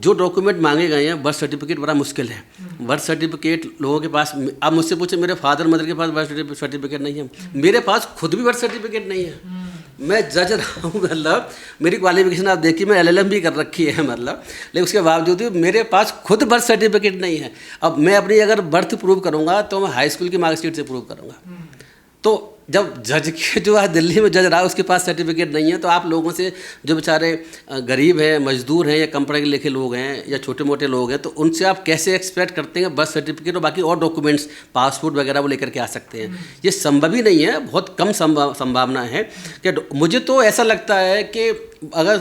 जो डॉक्यूमेंट मांगे गए हैं, बर्थ सर्टिफिकेट बड़ा मुश्किल है। बर्थ सर्टिफिकेट लोगों के पास, आप मुझसे पूछे मेरे फादर मदर के पास बर्थ सर्टिफिकेट नहीं है, मेरे पास खुद भी बर्थ सर्टिफिकेट नहीं है। मैं जज रहा हूँ, मतलब मेरी क्वालिफिकेशन आप देखिए, मैं LLM भी कर रखी है, मतलब लेकिन उसके बावजूद भी मेरे पास खुद बर्थ सर्टिफिकेट नहीं है। अब मैं अपनी अगर बर्थ प्रूव करूँगा तो मैं हाई स्कूल की मार्कशीट से प्रूव करूँगा। तो जब जज के जो है दिल्ली में जज रहा है उसके पास सर्टिफिकेट नहीं है, तो आप लोगों से जो बेचारे गरीब हैं, मजदूर हैं, या कम पढ़े लिखे लोग हैं, या छोटे मोटे लोग हैं, तो उनसे आप कैसे एक्सपेक्ट करते हैं बर्थ सर्टिफिकेट और बाकी और डॉक्यूमेंट्स, पासपोर्ट वगैरह वो लेकर के आ सकते हैं? ये संभव ही नहीं है, बहुत कम संभावना है। कि मुझे तो ऐसा लगता है कि अगर,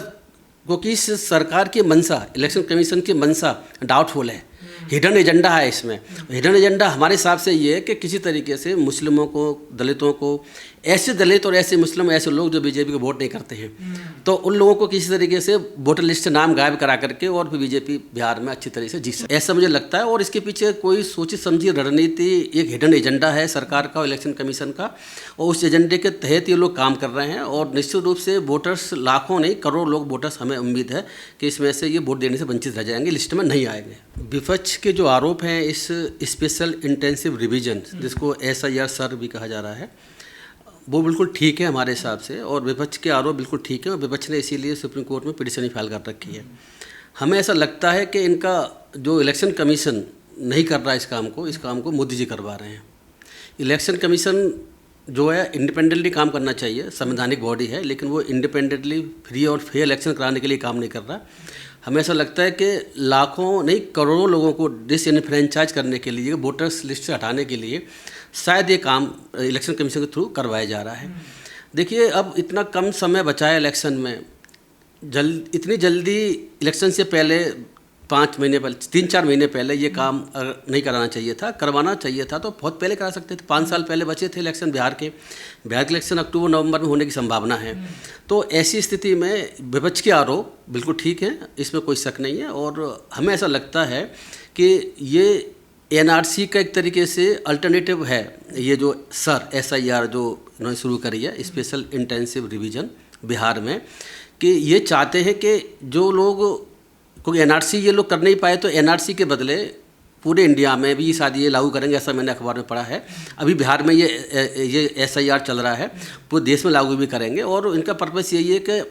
क्योंकि इस सरकार की मंशा, इलेक्शन कमीशन की मंशा डाउटफुल है, हिडन एजेंडा है इसमें। हिडन एजेंडा हमारे हिसाब से ये है कि किसी तरीके से मुस्लिमों को, दलितों को, ऐसे दलित और ऐसे मुस्लिम, ऐसे लोग जो बीजेपी को वोट नहीं करते हैं, तो उन लोगों को किसी तरीके से वोटर लिस्ट से नाम गायब करा करके और फिर बीजेपी बिहार में अच्छी तरह से जीत सके, ऐसा मुझे लगता है। और इसके पीछे कोई सोची समझी रणनीति, एक हिडन एजेंडा है सरकार का, इलेक्शन कमीशन का, और उस एजेंडे के तहत ये लोग काम कर रहे हैं। और निश्चित रूप से वोटर्स, लाखों नहीं करोड़ लोग वोटर्स, हमें उम्मीद है कि इसमें से ये वोट देने से वंचित रह जाएंगे, लिस्ट में नहीं आएंगे। विपक्ष के जो आरोप हैं इस स्पेशल इंटेंसिव रिवीजन, जिसको SIR सर भी कहा जा रहा है, वो बिल्कुल ठीक है हमारे हिसाब से, और विपक्ष के आरोप बिल्कुल ठीक है, और विपक्ष ने इसीलिए सुप्रीम कोर्ट में पिटीशन ही फाइल कर रखी है। हमें ऐसा लगता है कि इनका जो इलेक्शन कमीशन नहीं कर रहा इस काम को मोदी जी करवा रहे हैं। इलेक्शन कमीशन जो है इंडिपेंडेंटली काम करना चाहिए, संवैधानिक बॉडी है, लेकिन वो इंडिपेंडेंटली फ्री और फेयर इलेक्शन कराने के लिए काम नहीं कर रहा। हमें ऐसा लगता है कि लाखों नहीं करोड़ों लोगों को डिसइनफ्रेंचाइज करने के लिए, वोटर्स लिस्ट से हटाने के लिए शायद ये काम इलेक्शन कमीशन के थ्रू करवाया जा रहा है। देखिए, अब इतना कम समय बचा है इलेक्शन में, इतनी जल्दी इलेक्शन से पहले 5 महीने पहले, 3-4 महीने पहले ये काम नहीं कराना चाहिए था। करवाना चाहिए था तो बहुत पहले करा सकते थे। 5 साल पहले बचे थे इलेक्शन बिहार के इलेक्शन अक्टूबर-नवंबर में होने की संभावना है। तो ऐसी स्थिति में विपक्ष के आरोप बिल्कुल ठीक हैं, इसमें कोई शक नहीं है। और हमें ऐसा लगता है कि ये NRC का एक तरीके से अल्टरनेटिव है, ये जो SIR जो उन्होंने शुरू करी है, स्पेशल इंटेंसिव रिवीजन बिहार में, कि ये चाहते हैं कि जो लोग, क्योंकि NRC ये लोग कर नहीं पाए, तो NRC के बदले पूरे इंडिया में भी शायद ये लागू करेंगे, ऐसा मैंने अखबार में पढ़ा है। अभी बिहार में ये SIR चल रहा है, पूरे देश में लागू भी करेंगे। और इनका पर्पस यही है कि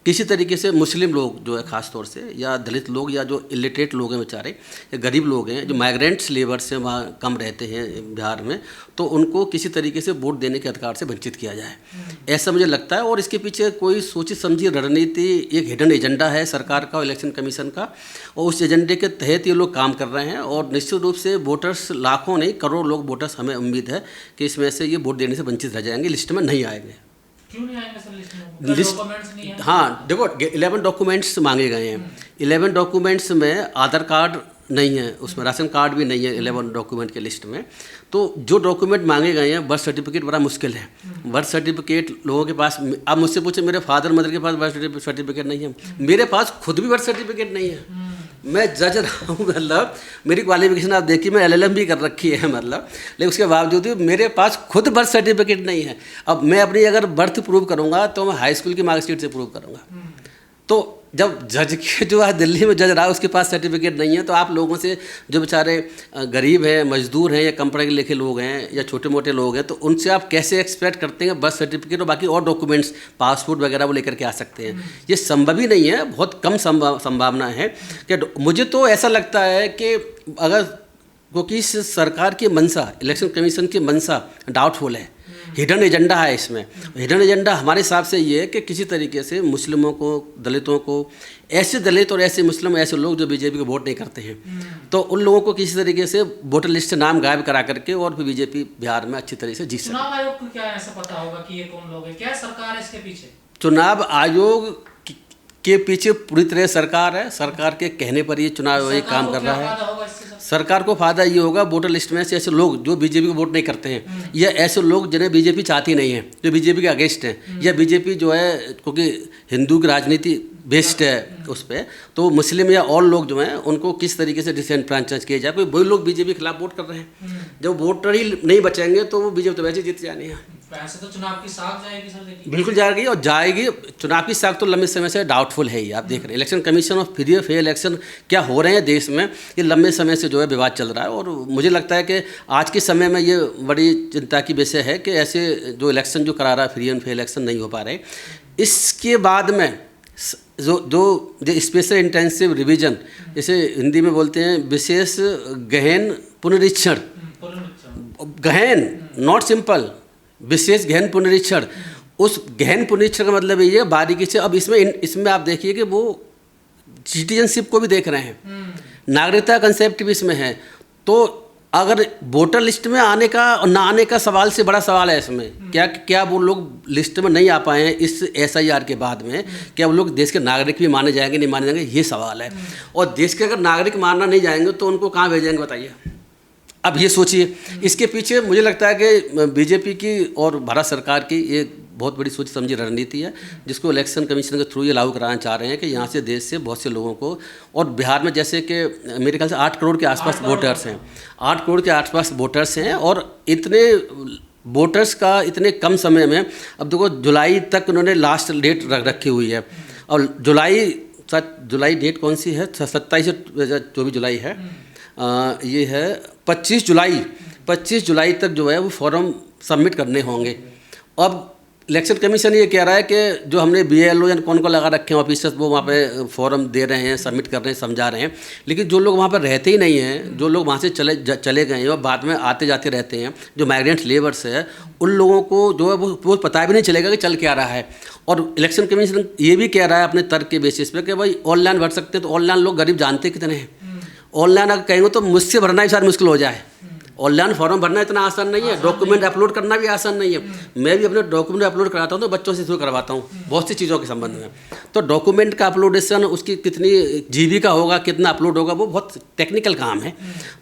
किसी तरीके से मुस्लिम लोग जो है ख़ास तौर से, या दलित लोग, या जो इलिटरेट लोग हैं बेचारे, या गरीब लोग हैं, जो माइग्रेंट्स लेबर्स हैं, वहाँ कम रहते हैं बिहार में, तो उनको किसी तरीके से वोट देने के अधिकार से वंचित किया जाए, ऐसा मुझे लगता है। और इसके पीछे कोई सोची समझी रणनीति, एक हिडन एजेंडा है सरकार का, इलेक्शन कमीशन का, और उस एजेंडे के तहत ये लोग काम कर रहे हैं। और निश्चित रूप से वोटर्स, लाखों नहीं करोड़ लोग वोटर्स, हमें उम्मीद है कि इसमें से ये वोट देने से वंचित रह जाएंगे, लिस्ट में नहीं आएंगे। क्यों नहीं आएंगे सर लिस्ट में? डॉक्यूमेंट्स नहीं है? हाँ, देखो 11 डॉक्यूमेंट्स मांगे गए हैं। 11 डॉक्यूमेंट्स में आधार कार्ड नहीं है, उसमें राशन कार्ड भी नहीं है 11 डॉक्यूमेंट के लिस्ट में। तो जो डॉक्यूमेंट मांगे गए हैं, बर्थ सर्टिफिकेट बड़ा मुश्किल है। बर्थ सर्टिफिकेट लोगों के पास, आप मुझसे पूछे मेरे फादर मदर के पास बर्थ सर्टिफिकेट नहीं है, मेरे पास खुद भी बर्थ सर्टिफिकेट नहीं है। मैं जज रहा हूँ, मतलब मेरी क्वालिफिकेशन आप देखिए, मैं LLM भी कर रखी है, मतलब लेकिन उसके बावजूद भी मेरे पास खुद बर्थ सर्टिफिकेट नहीं है। अब मैं अपनी अगर बर्थ प्रूव करूँगा तो मैं हाई स्कूल की मार्कशीट से प्रूव करूँगा। तो जब जज के जो है दिल्ली में जज रहा है उसके पास सर्टिफिकेट नहीं है, तो आप लोगों से जो बेचारे गरीब हैं, मजदूर हैं, या कम पढ़े लिखे लोग हैं, या छोटे मोटे लोग हैं, तो उनसे आप कैसे एक्सपेक्ट करते हैं बर्थ सर्टिफिकेट और बाकी और डॉक्यूमेंट्स, पासपोर्ट वगैरह वो लेकर के आ सकते हैं? ये संभव ही नहीं है, बहुत कम संभावना है। कि मुझे तो ऐसा लगता है कि अगर, क्योंकि इस सरकार की मंशा, इलेक्शन कमीशन की मंशा डाउटफुल है, हिडन एजेंडा है इसमें। हिडन एजेंडा हमारे हिसाब से ये है कि किसी तरीके से मुस्लिमों को, दलितों को, ऐसे दलित और ऐसे मुस्लिम, ऐसे लोग जो बीजेपी को वोट नहीं करते हैं, तो उन लोगों को किसी तरीके से वोटर लिस्ट से नाम गायब करा करके और फिर बीजेपी बिहार में अच्छी तरह से जीत सके। चुनाव आयोग को क्या ऐसा पता होगा कि ये कौन लोग हैं? क्या सरकार है इसके पीछे? चुनाव आयोग के पीछे पूरी तरह सरकार है। सरकार के कहने पर ये चुनाव आयोग काम कर रहा है। सरकार को फायदा ये होगा, वोटर लिस्ट में से ऐसे लोग जो बीजेपी को वोट नहीं करते हैं, या ऐसे लोग जिन्हें बीजेपी चाहती नहीं है, जो बीजेपी के अगेंस्ट हैं, या बीजेपी जो है, क्योंकि हिंदू की राजनीति बेस्ड है उस पर, तो मुस्लिम या और लोग जो हैं उनको किस तरीके से डिसएडवांटेज किए जाए, कोई वही लोग बीजेपी के खिलाफ वोट कर रहे हैं। जब वोटर ही नहीं बचेंगे तो वो बीजेपी तो वैसे जीत जानी है। वैसे तो चुनाव की साख जाएगी सर, देखिए बिल्कुल जाएगी और जाएगी। चुनाव की साख तो लंबे समय से डाउटफुल है ही। आप देख रहे हैं इलेक्शन कमीशन और फ्री और फेयर इलेक्शन क्या हो रहे हैं देश में, ये लंबे समय से जो है विवाद चल रहा है। और मुझे लगता है कि आज के समय में ये बड़ी चिंता की विषय है कि ऐसे जो इलेक्शन जो करा रहा है फ्री एंड फेयर इलेक्शन नहीं हो पा रहे। इसके बाद में जो स्पेशल इंटेंसिव रिवीजन, इसे हिंदी में बोलते हैं विशेष गहन पुनरीक्षण, गहन नॉट सिंपल, विशेष गहन पुनरीक्षण। उस गहन पुनरीक्षण का मतलब ये है बारीकी से। अब इसमें आप देखिए कि वो सिटीजनशिप को भी देख रहे हैं, नागरिकता कंसेप्ट भी इसमें है। तो अगर वोटर लिस्ट में आने का और ना आने का सवाल से बड़ा सवाल है इसमें, क्या वो लोग लिस्ट में नहीं आ पाए हैं इस SIR के बाद में, क्या वो लोग देश के नागरिक भी माने जाएंगे नहीं माने जाएंगे, ये सवाल है। और देश के अगर नागरिक मानना नहीं जाएंगे तो उनको कहाँ भेजेंगे बताइए। अब ये सोचिए, इसके पीछे मुझे लगता है कि बीजेपी की और भारत सरकार की एक बहुत बड़ी सोच समझी रणनीति है, जिसको इलेक्शन कमीशन के थ्रू ये लागू कराना चाह रहे हैं कि यहाँ से देश से बहुत से लोगों को, और बिहार में जैसे कि मेरे ख्याल से 8 करोड़ के आसपास वोटर्स हैं, 8 करोड़ के आसपास वोटर्स हैं। और इतने वोटर्स का इतने कम समय में, अब देखो जुलाई तक उन्होंने लास्ट डेट रखी हुई है। और जुलाई डेट कौन सी है, 27 से 24 जुलाई है, ये है 25 जुलाई तक जो है वो फॉर्म सबमिट करने होंगे। अब इलेक्शन कमीशन ये कह रहा है कि जो हमने BLO या कौन को लगा रखे हैं ऑफिसर्स, वो वहाँ पे फॉर्म दे रहे हैं, सबमिट कर रहे हैं, समझा रहे हैं। लेकिन जो लोग वहाँ पर रहते ही नहीं हैं, जो लोग वहाँ से चले गए हैं और बाद में आते जाते रहते हैं, जो माइग्रेंट लेबर्स है, उन लोगों को जो है वो पता भी नहीं चलेगा कि चल क्या रहा है। और इलेक्शन कमीशन ये भी कह रहा है अपने तर्क के बेसिस पे कि भाई ऑनलाइन भर सकते हैं, तो ऑनलाइन लोग गरीब जानते कितने हैं। ऑनलाइन अगर कहेंगे तो मुझसे भरना भी शायद मुश्किल हो जाए। ऑनलाइन फॉर्म भरना इतना आसान नहीं है, डॉक्यूमेंट अपलोड करना भी आसान नहीं है। मैं भी अपने डॉक्यूमेंट अपलोड कराता हूँ तो बच्चों से शुरू करवाता हूँ बहुत सी चीज़ों के संबंध में। तो डॉक्यूमेंट का अपलोडेशन, उसकी कितनी GB का होगा, कितना अपलोड होगा, वो बहुत टेक्निकल काम है।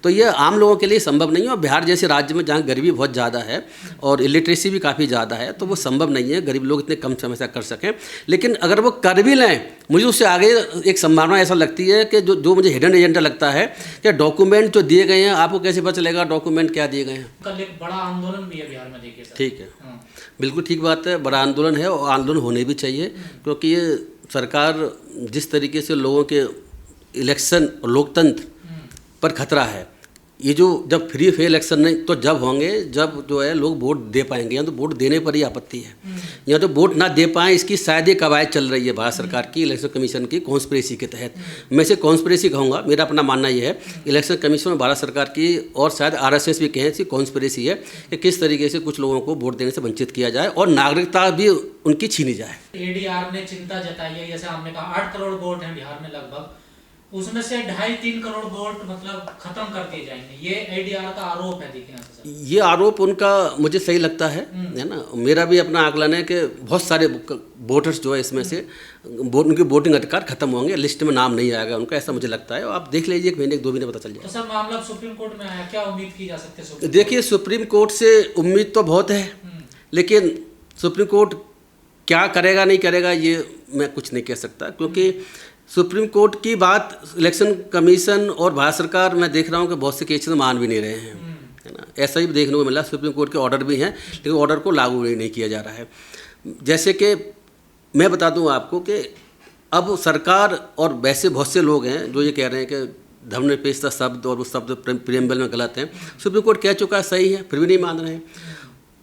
तो ये आम लोगों के लिए संभव नहीं है। और बिहार जैसे राज्य में जहाँ गरीबी बहुत ज़्यादा है और इलिटरेसी भी काफ़ी ज़्यादा है, तो वो संभव नहीं है गरीब लोग इतने कम समय से कर सकें। लेकिन अगर वो कर भी लें, मुझे उससे आगे एक संभावना ऐसा लगती है कि जो मुझे हिडन एजेंडा लगता है कि डॉक्यूमेंट जो दिए गए हैं, आपको कैसे पता चलेगा डॉक्यूमेंट क्या दिए गए हैं। कल एक बड़ा आंदोलन भी है बिहार में, देखिए सर। ठीक है, बिल्कुल ठीक बात है, बड़ा आंदोलन है और आंदोलन होने भी चाहिए, क्योंकि ये सरकार जिस तरीके से लोगों के इलेक्शन और लोकतंत्र पर खतरा है, ये जो जब फ्री फेयर इलेक्शन नहीं तो जब होंगे जब जो है लोग वोट दे पाएंगे। या तो वोट देने पर ही आपत्ति है, या तो वोट ना दे पाएँ, इसकी शायद ये कवायद चल रही है भारत सरकार की इलेक्शन कमीशन की कॉन्स्पिरेसी के तहत। मैं इसे कॉन्स्पिरेसी कहूँगा, मेरा अपना मानना ये है इलेक्शन कमीशन और भारत सरकार की, और शायद RSS भी कहें, इसकी कॉन्स्पिरेसी है कि किस तरीके से कुछ लोगों को वोट देने से वंचित किया जाए और नागरिकता भी उनकी छीनी जाए। ADR ने चिंता जताई है, जैसे हमने कहा 8 करोड़ वोट हैं बिहार में लगभग, उसमें से 2.5-3 करोड़ वोट मतलब खत्म कर दिए जाएंगे, ये ADR का आरोप है। देखिए सर, ये आरोप उनका मुझे सही लगता है ना। मेरा भी अपना आकलन है कि बहुत सारे वोटर्स जो है इसमें से उनके वोटिंग अधिकार खत्म होंगे, लिस्ट में नाम नहीं आएगा उनका, ऐसा मुझे लगता है। और आप देख लीजिए 1 महीने 2 महीने पता चल जाएगा। तो सर मामला सुप्रीम कोर्ट में आया, क्या उम्मीद की जा सकती है? देखिए, सुप्रीम कोर्ट से उम्मीद तो बहुत है, लेकिन सुप्रीम कोर्ट क्या करेगा नहीं करेगा ये मैं कुछ नहीं कह सकता, क्योंकि सुप्रीम कोर्ट की बात इलेक्शन कमीशन और भारत सरकार, मैं देख रहा हूँ कि बहुत से केसेस मान भी नहीं रहे हैं, है ना। ऐसा ही देखने को मिला, सुप्रीम कोर्ट के ऑर्डर भी हैं लेकिन ऑर्डर को लागू नहीं किया जा रहा है। जैसे कि मैं बता दूं आपको कि अब सरकार और वैसे बहुत से लोग हैं जो ये कह रहे हैं कि धर्मनिरपेक्षता शब्द और वो शब्द प्रियम्बल में गलत हैं। सुप्रीम कोर्ट कह चुका है सही है, फिर भी नहीं मान रहे हैं।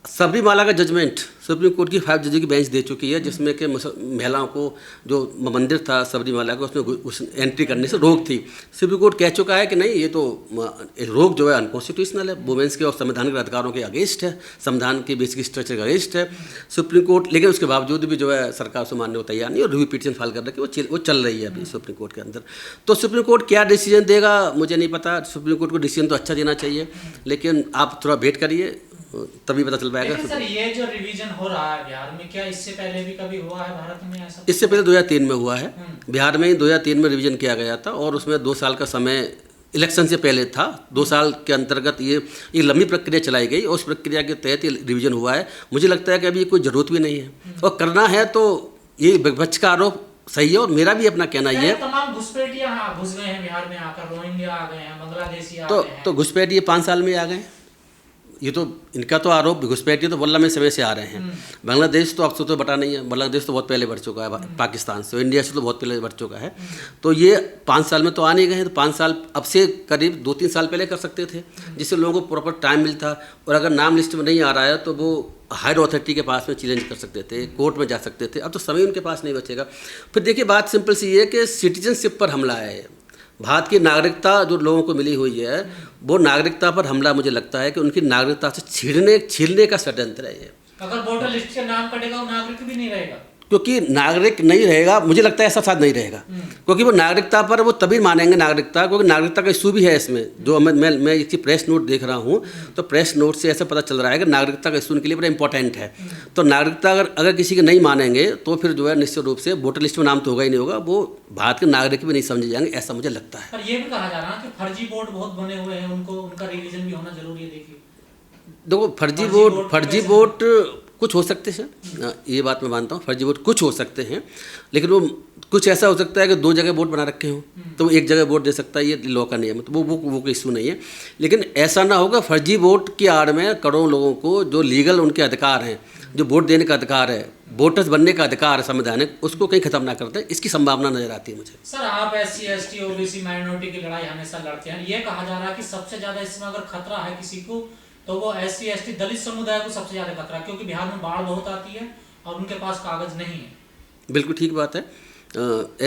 सबरीमाला का जजमेंट सुप्रीम कोर्ट की 5 जजों की बेंच दे चुकी है, जिसमें कि महिलाओं को जो मंदिर था सबरीमाला का उसमें एंट्री करने से रोक थी। सुप्रीम कोर्ट कह चुका है कि नहीं, ये तो रोक जो है अनकॉन्स्टिट्यूशनल है, वुमेन्स के और संवैधानिक अधिकारों के अगेंस्ट है, संविधान के बेसिक स्ट्रक्चर के अगेंस्ट है सुप्रीम कोर्ट। लेकिन उसके बावजूद भी जो है सरकार से मानने को तैयार नहीं, और रिव्यू पिटीशन फाइल कर रखी, वो चल रही है अभी सुप्रीम कोर्ट के अंदर। तो सुप्रीम कोर्ट क्या डिसीजन देगा मुझे नहीं पता। सुप्रीम कोर्ट को डिसीजन तो अच्छा देना चाहिए, लेकिन आप थोड़ा वेट करिए, तभी पता चल पाएगा। सर ये जो रिवीजन हो रहा है बिहार में, क्या इससे पहले भी कभी हुआ है भारत में ऐसा? इससे पहले 2003 में हुआ है, बिहार में ही 2003 में रिवीजन किया गया था, और उसमें 2 साल का समय इलेक्शन से पहले था। 2 साल के अंतर्गत ये लंबी प्रक्रिया चलाई गई, और उस प्रक्रिया के तहत ये रिवीजन हुआ है। मुझे लगता है कि अभी कोई ज़रूरत भी नहीं है, और करना है तो ये विपक्ष का आरोप सही है, और मेरा भी अपना कहना ये है। तमाम घुसपैठियां घुस गए हैं बिहार में आकर, रोहिंग्या आ गए हैं, बांग्लादेशी आ गए हैं। तो घुसपैठ ये 5 साल में आ गए, ये तो इनका तो आरोप घुसपैठी तो वल्ला में समय से आ रहे हैं। बांग्लादेश तो अब तो बटा नहीं है, बांग्लादेश तो बहुत पहले बढ़ चुका है पाकिस्तान से, इंडिया से तो बहुत पहले बढ़ चुका है। तो ये 5 साल में तो आ नहीं गए हैं, तो 5 साल अब से करीब 2-3 साल पहले कर सकते थे, जिससे लोगों को प्रॉपर टाइम मिलता। और अगर नाम लिस्ट में नहीं आ रहा है तो वो हायर अथॉरिटी के पास में चैलेंज कर सकते थे, कोर्ट में जा सकते थे। अब तो समय उनके पास नहीं बचेगा। फिर देखिए बात सिंपल सी है कि सिटीजनशिप पर हमला है। भारत की नागरिकता जो लोगों को मिली हुई है, वो नागरिकता पर हमला मुझे लगता है कि उनकी नागरिकता से छीनने का षड्यंत्र है ये। अगर वोटर लिस्ट से नाम कटेगा वो नागरिक भी नहीं रहेगा, क्योंकि नागरिक नहीं रहेगा, मुझे लगता है ऐसा शायद नहीं रहेगा, क्योंकि वो नागरिकता पर वो तभी मानेंगे नागरिकता, क्योंकि नागरिकता का इशू भी है इसमें। जो मैं इसकी प्रेस नोट देख रहा हूँ, तो प्रेस नोट से ऐसा पता चल रहा है कि नागरिकता का इशू उनके लिए बड़ा इंपॉर्टेंट है। तो नागरिकता अगर किसी की नहीं मानेंगे तो फिर जो है निश्चित रूप से वोटर लिस्ट में नाम तो होगा ही नहीं होगा, वो भारत के नागरिक भी नहीं समझे जाएंगे, ऐसा मुझे लगता है। पर ये भी कहा जा रहा है कि फर्जी वोट बहुत बने हुए हैं, उनका रिवीजन भी होना जरूरी है। देखिए देखो फर्जी वोट कुछ हो सकते हैं, ये बात मैं मानता हूँ, फर्जी वोट कुछ हो सकते हैं, लेकिन वो कुछ ऐसा हो सकता है कि 2 जगह वोट बना रखे हों तो वो 1 जगह वोट दे सकता है, ये लॉ का नियम है, तो वो कोई इशू नहीं है। लेकिन ऐसा ना होगा फर्जी वोट की आड़ में करोड़ों लोगों को जो लीगल उनके अधिकार हैं, जो वोट देने का अधिकार है, वोटर्स बनने का अधिकार है संवैधानिक, उसको कहीं खत्म ना करते, इसकी संभावना नजर आती है मुझे। सर आप SC ST OBC माइनॉरिटी की लड़ाई हमेशा लड़ते हैं, ये कहा जा रहा है कि सबसे ज्यादा इसमें अगर खतरा है किसी को तो वो SC ST दलित समुदाय को सबसे ज्यादा खतरा है, क्योंकि बिहार में बाढ़ बहुत आती है और उनके पास कागज नहीं है। बिल्कुल ठीक बात है।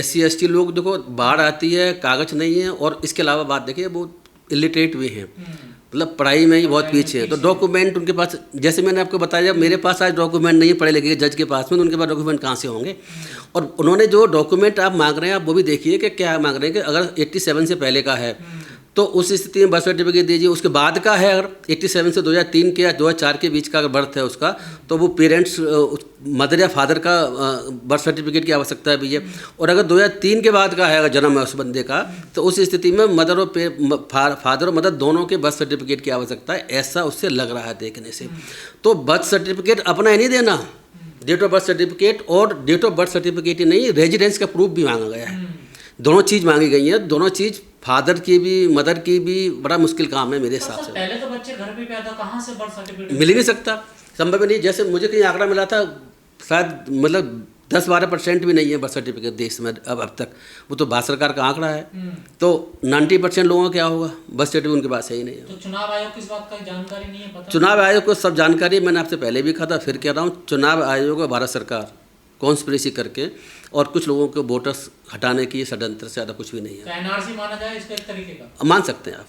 SC ST लोग देखो, बाढ़ आती है, कागज नहीं है, और इसके अलावा बात देखिए वो इलिटरेट भी हैं, मतलब पढ़ाई में ही बहुत पीछे हैं। तो डॉक्यूमेंट उनके पास, जैसे मैंने आपको बताया, मेरे पास आज डॉक्यूमेंट नहीं है पढ़े लिखे जज के पास में, तो उनके पास डॉक्यूमेंट कहाँ से होंगे। और उन्होंने जो डॉक्यूमेंट आप मांग रहे हैं, आप वो भी देखिए कि क्या मांग रहे हैं। कि अगर 87 से पहले का है तो उस स्थिति में बर्थ सर्टिफिकेट दीजिए, उसके बाद का है अगर 87 से 2003 के या 2004 के बीच का अगर बर्थ है उसका, तो वो पेरेंट्स मदर या फादर का बर्थ सर्टिफिकेट की आवश्यकता भी है। और अगर 2003 के बाद का है अगर जन्म है उस बंदे का, तो उस स्थिति में मदर और फादर और मदर दोनों के बर्थ सर्टिफिकेट की आवश्यकता है, ऐसा उससे लग रहा है देखने से। तो बर्थ सर्टिफिकेट अपना ही नहीं देना, डेट ऑफ बर्थ सर्टिफिकेट, और डेट ऑफ बर्थ सर्टिफिकेट ही नहीं, रेजिडेंस का प्रूफ भी मांगा गया है। दोनों चीज़ मांगी गई हैं, दोनों चीज़ फादर की भी मदर की भी बड़ा मुश्किल काम है मेरे हिसाब से। पहले तो बच्चे घर पे पैदा, कहाँ से बर्थ सर्टिफिकेट मिल ही नहीं सकता, संभव ही नहीं। जैसे मुझे कहीं आंकड़ा मिला था, शायद मतलब 10-12% भी नहीं है बर्थ सर्टिफिकेट देश में अब तक, वो तो भारत सरकार का आंकड़ा है। तो 90% लोगों का क्या होगा, बर्थ सर्टिफिकेट उनके पास है ही नहीं है। तो चुनाव आयोग को इस बात का जानकारी नहीं है, पता? चुनाव आयोग को सब जानकारी, मैंने आपसे पहले भी कहा था, फिर कह रहा हूँ, चुनाव आयोग और भारत सरकार कॉन्स्पिरेसी करके और कुछ लोगों को वोटर्स हटाने की षड्यंत्र से ज़्यादा कुछ भी नहीं है। तो NRC माना जाए इसको एक तरीके का? मान सकते हैं आप,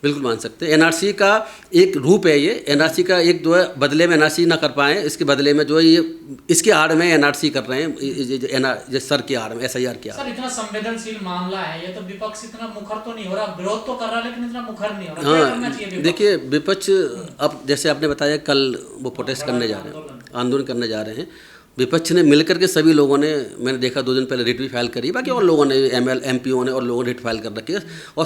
बिल्कुल मान सकते हैं। NRC का एक रूप है ये, NRC का एक जो है बदले में NRC ना कर पाए, इसके बदले में जो है ये इसके आड़ में NRC कर रहे हैं, सर के आड़ में, SIR के आड़ में। सर इतना संवेदनशील मामला है ये, तो विपक्ष इतना मुखर तो नहीं हो रहा, विरोध तो कर रहा लेकिन इतना मुखर नहीं हो रहा, क्या करना चाहिए विपक्ष? देखिए विपक्ष अब जैसे आपने बताया कल वो प्रोटेस्ट करने जा रहे हैं, आंदोलन करने जा रहे हैं। विपक्ष ने मिलकर के सभी लोगों ने, मैंने देखा 2 दिन पहले रिट भी फाइल करी, बाकी और लोगों ने ML MPओ ने और लोगों ने रिट फाइल कर रखी है, और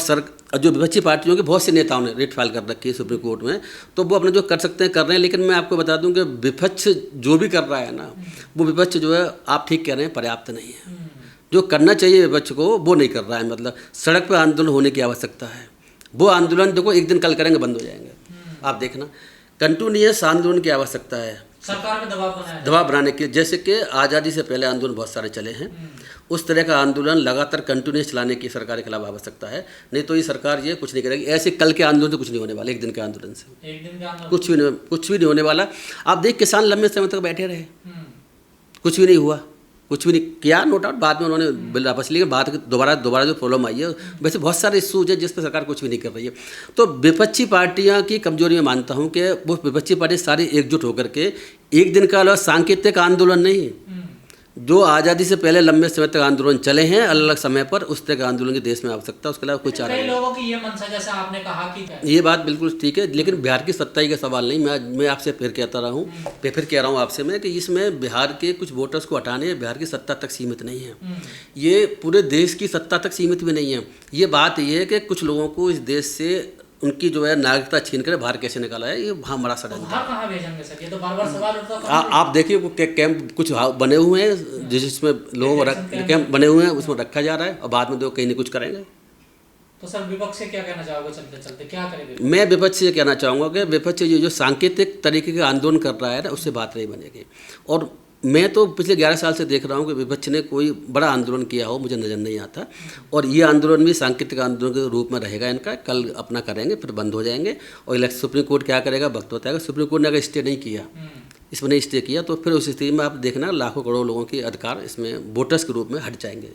जो विपक्षी पार्टियों के बहुत से नेताओं ने रिट फाइल कर रखी है सुप्रीम कोर्ट में। तो वो अपने जो कर सकते हैं कर रहे हैं, लेकिन मैं आपको बता दूं कि विपक्ष जो भी कर रहा है ना, वो विपक्ष जो है आप ठीक कह रहे हैं पर्याप्त नहीं है। जो करना चाहिए विपक्ष को वो नहीं कर रहा है। मतलब सड़क पर आंदोलन होने की आवश्यकता है, वो आंदोलन देखो एक दिन कल करेंगे बंद हो जाएंगे, आप देखना। कंटिन्यूअस आंदोलन की आवश्यकता है, सरकार पे दबाव बनाने के। जैसे कि आज़ादी से पहले आंदोलन बहुत सारे चले हैं, उस तरह का आंदोलन लगातार कंटिन्यूस चलाने की सरकार के खिलाफ आवश्यकता है। नहीं तो ये सरकार ये कुछ नहीं करेगी। ऐसे कल के आंदोलन से कुछ नहीं होने वाला, एक दिन के आंदोलन से कुछ भी नहीं होने वाला। आप देख किसान लंबे समय तक बैठे रहे, कुछ भी नहीं हुआ, कुछ भी नहीं किया। नो डाउट बाद में उन्होंने बिल वापस लिया, बाद दोबारा जो प्रॉब्लम आई है, वैसे बहुत सारे इशूज है जिस पर सरकार कुछ भी नहीं कर रही है। तो विपक्षी पार्टियां की कमजोरी में मानता हूं कि वो विपक्षी पार्टी सारी एकजुट होकर के एक दिन का सांकेतिक आंदोलन नहीं, जो आज़ादी से पहले लंबे समय तक आंदोलन चले हैं अलग अलग समय पर, उस तरह के आंदोलन की देश में आवश्यकता, उसके अलावा कुछ कई लोगों की ये मनसा, जैसे आपने कहा कि ये बात बिल्कुल ठीक है, लेकिन बिहार की सत्ताई का सवाल नहीं। मैं आपसे फिर कह रहा हूँ आपसे मैं कि इसमें बिहार के कुछ वोटर्स को हटाने बिहार की सत्ता तक सीमित नहीं है, ये पूरे देश की सत्ता तक सीमित भी नहीं है। ये बात ये है कि कुछ लोगों को इस देश से उनकी जो है नागरिकता छीन कर बाहर कैसे निकाला है, ये वहाँ बड़ा षड्यंत्र है। कहाँ भेजेंगे सर, ये तो बार-बार सवाल उठता है। आप देखिए कैंप कुछ बने हुए हैं जिसमें लोगों को कैंप बने हुए हैं, उसमें रखा जा रहा है और बाद में तो कहीं नहीं कुछ करेंगे। तो सर विपक्ष से क्या कहना चाहोगे, चलते चलते क्या करे विपक्ष? मैं विपक्ष से कहना चाहूँगा कि विपक्ष से जो सांकेतिक तरीके का आंदोलन कर रहा है ना, उससे बात नहीं बनेगी। और मैं तो पिछले 11 साल से देख रहा हूँ कि विपक्ष ने कोई बड़ा आंदोलन किया हो मुझे नज़र नहीं आता। और ये आंदोलन भी सांकेतिक आंदोलन के रूप में रहेगा इनका। कल अपना करेंगे फिर बंद हो जाएंगे, और सुप्रीम कोर्ट क्या करेगा वक्त बताएगा। सुप्रीम कोर्ट ने अगर स्टे नहीं किया, इसमें नहीं स्टे किया, तो फिर उस स्थिति में आप देखना लाखों करोड़ों लोगों के अधिकार इसमें वोटर्स के रूप में हट जाएंगे।